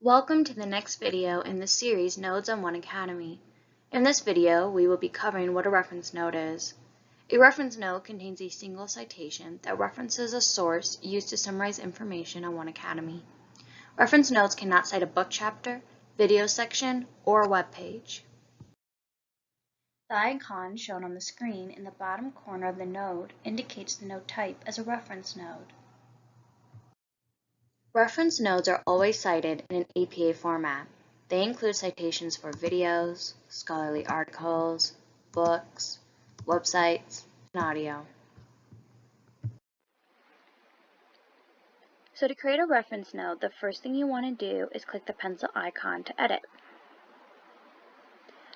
Welcome to the next video in the series Nodes on 1Cademy. In this video, we will be covering what a reference node is. A reference node contains a single citation that references a source used to summarize information on 1Cademy. Reference nodes cannot cite a book chapter, video section, or a web page. The icon shown on the screen in the bottom corner of the node indicates the node type as a reference node. Reference nodes are always cited in an APA format. They include citations for videos, scholarly articles, books, websites, and audio. So to create a reference node, the first thing you want to do is click the pencil icon to edit.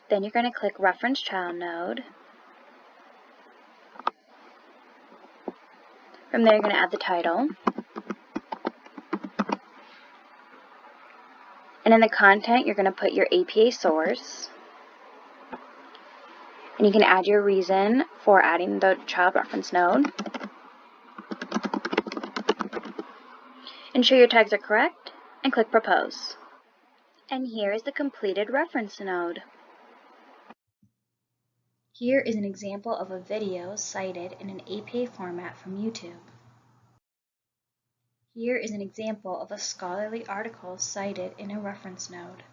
Then you're going to click Reference Child Node. From there, you're going to add the title. And in the content, you're going to put your APA source. And you can add your reason for adding the child reference node. Ensure your tags are correct, and click Propose. And here is the completed reference node. Here is an example of a video cited in an APA format from YouTube. Here is an example of a scholarly article cited in a reference node.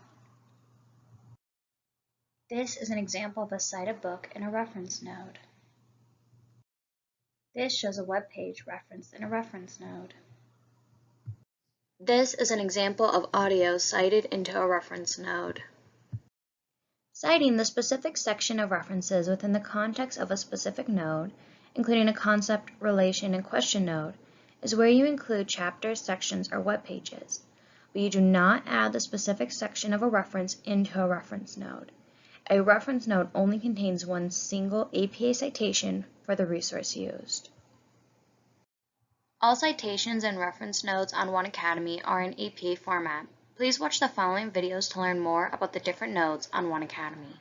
This is an example of a cited book in a reference node. This shows a web page referenced in a reference node. This is an example of audio cited into a reference node. Citing the specific section of references within the context of a specific node, including a concept, relation, and question node, is where you include chapters, sections, or web pages, but you do not add the specific section of a reference into a reference node. A reference node only contains one single APA citation for the resource used. All citations and reference nodes on 1Cademy are in APA format. Please watch the following videos to learn more about the different nodes on 1Cademy.